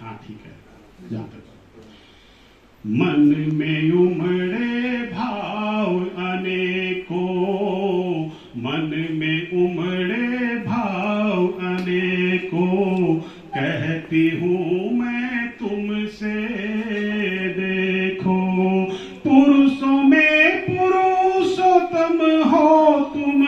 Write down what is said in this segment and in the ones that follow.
हाँ ठीक है, जहाँ तक मन में उमड़े भाव अनेको, मन में उमड़े भाव अनेको, कहती हूँ मैं तुमसे देखो, पुरुषों में पुरुषोत्तम हो तुम,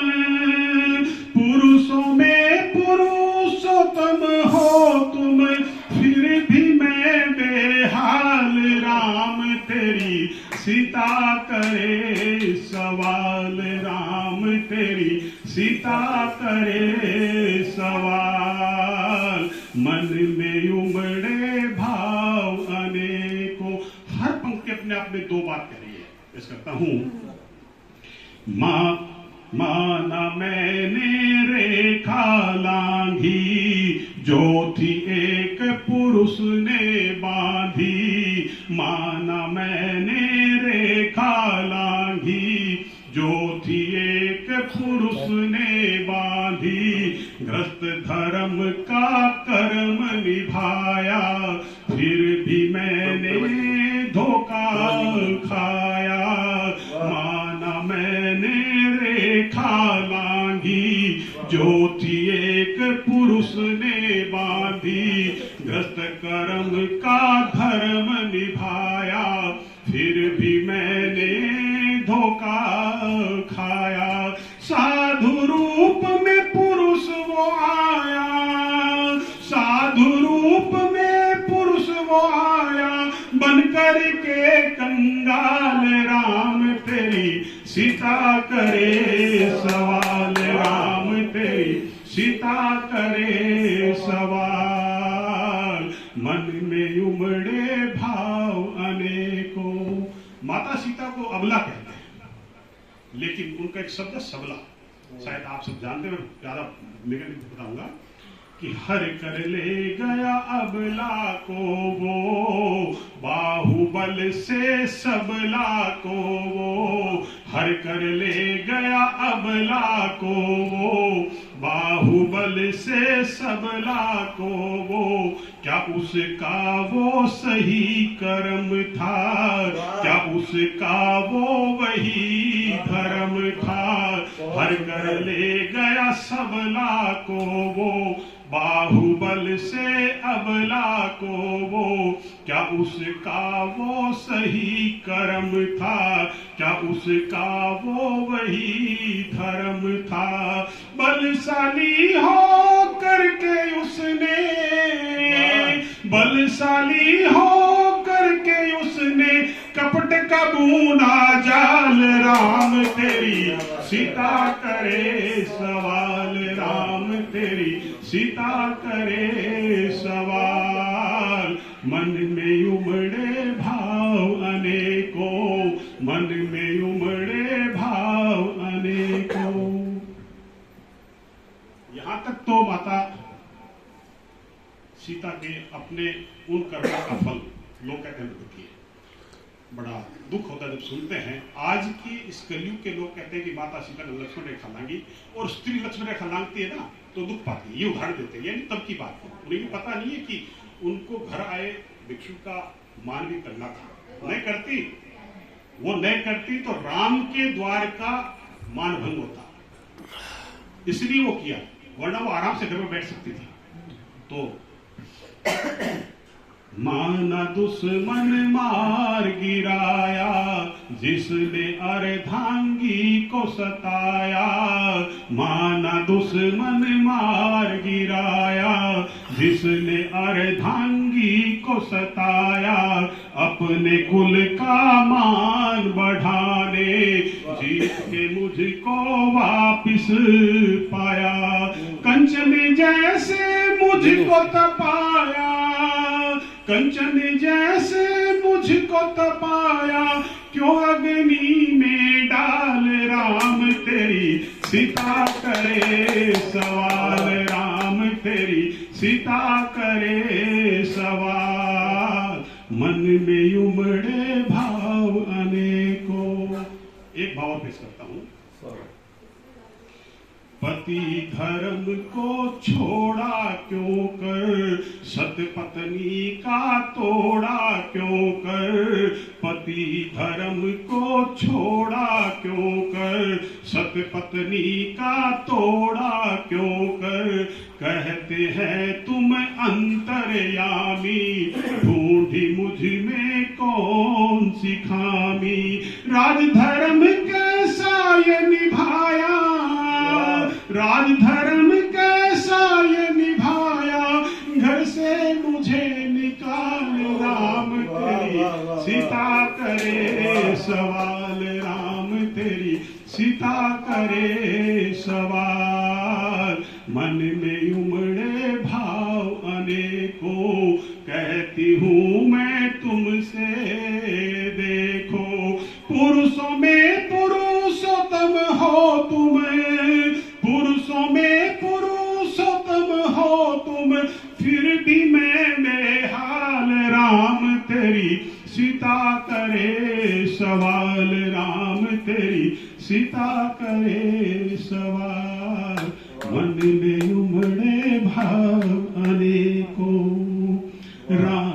पुरुषों में पुरुषोत्तम हो तुम, फिर भी मैं बेहाल, राम तेरी सीता करे सवाल, राम तेरी सीता करे सवाल, मन में उमड़े भाव अनेको। हर पंक्ति अपने आप में दो बात कह रही है। पेश करता हूं, माना मैंने रेखा लांघी, जो थी एक पुरुष ने बांधी, माना मैंने रेखा लांघी, जो थी एक पुरुष ने बांधी, ग्रस्त धर्म का कर्म निभाया, फिर भी मैंने धोखा खाया, माना मैंने रेखा लांघी, जो थी एक पुरुष ने बांधी, ग्रस्त कर्म का धर्म निभाया, फिर भी मैंने धोखा खाया, साधु रूप में पुरुष वो आया, साधु रूप में पुरुष वो आया, बनकर के कंगाल, राम तेरी सीता करे सवाल, राम तेरी सीता करे सवाल, मन में उमड़े भाव अनेको। माता सीता को अबला कहते हैं, लेकिन उनका एक शब्द सबला, शायद आप सब जानते हैं, मैं ज्यादा निगम बताऊंगा कि हर कर ले गया अबला को वो, बाहुबल से सबला को वो, हर कर ले गया अबला को वो, बाहुबल से सबला को वो, क्या उसका वो सही कर्म था, क्या उसका वो वही धर्म था, हर कर ले गया सबला को वो, बाहुबल से अबला को वो, क्या उसका वो सही कर्म था, क्या उसका वो वही धर्म था, बलशाली हो करके उसने, बलशाली हो करके उसने, कपट का बूना जाल, राम तेरी सीता करे सवाल, राम तेरी सीता करे सवाल, मन में उमड़े भाव अनेको, मन में उमड़े भाव अनेको। यहां तक तो माता सीता के अपने उन कर्मों का फल लोग कहते हैं दुखी है। बड़ा दुख होता है जब सुनते हैं। आज की इस कलयुग के लोग कहते हैं कि माता सीता ने लक्ष्मण रेखा लांगी, और स्त्री लक्ष्मण रेखा लांगती है ना तो दुख पाती है, ये उदाहरण देते हैं। ये तब की बात है, उन्हें भी पता नहीं है कि उनको घर आए भिक्षु का मान भी करना था, नहीं करती, वो नहीं करती तो राम के द्वार का मान भंग होता, इसलिए वो किया, वरना वो आराम से घर में बैठ सकती थी। तो माना दुश्मन मार गिराया, जिसने अर्धांगी को सताया, माना दुश्मन मार गिराया, जिसने अर्धांगी को सताया, अपने कुल का मान बढ़ाने, जीत के मुझको वापिस पाया, कंचन जैसे मुझको तपाया, कंचन जैसे मुझको तपाया, क्यों अग्नि में डाल, राम तेरी सीता करे सवाल, राम तेरी सीता करे सवाल, मन में उमड़े भाव अनेको। एक भाव पेश करता हूं, पति धर्म को छोड़ा क्यों कर, सतपत्नी का तोड़ा क्यों कर, पति धर्म को छोड़ा क्यों कर, सतपत्नी का तोड़ा क्यों कर। कहते हैं तुम अंतर्यामी, ढूंढी मुझ में कौन सी खामी, राजधर्म कैसा ये निभाया, राजधर्म कैसा ये निभाया, घर से मुझे निकाल राम तेरी सीता करे सवाल, राम तेरी सीता करे सवाल। मन में उमड़े भाव अनेकों, कहती हूँ मैं तुमसे देखो, पुरुषों में पुरुषोत्तम हो तुम, पुरुषों में पुरुषोत्तम हो तुम, फिर भी मैं बेहाल, राम तेरी सीता करे सवाल, राम तेरी सीता करे सवाल। मन में उमड़े भाव अनेकों, राम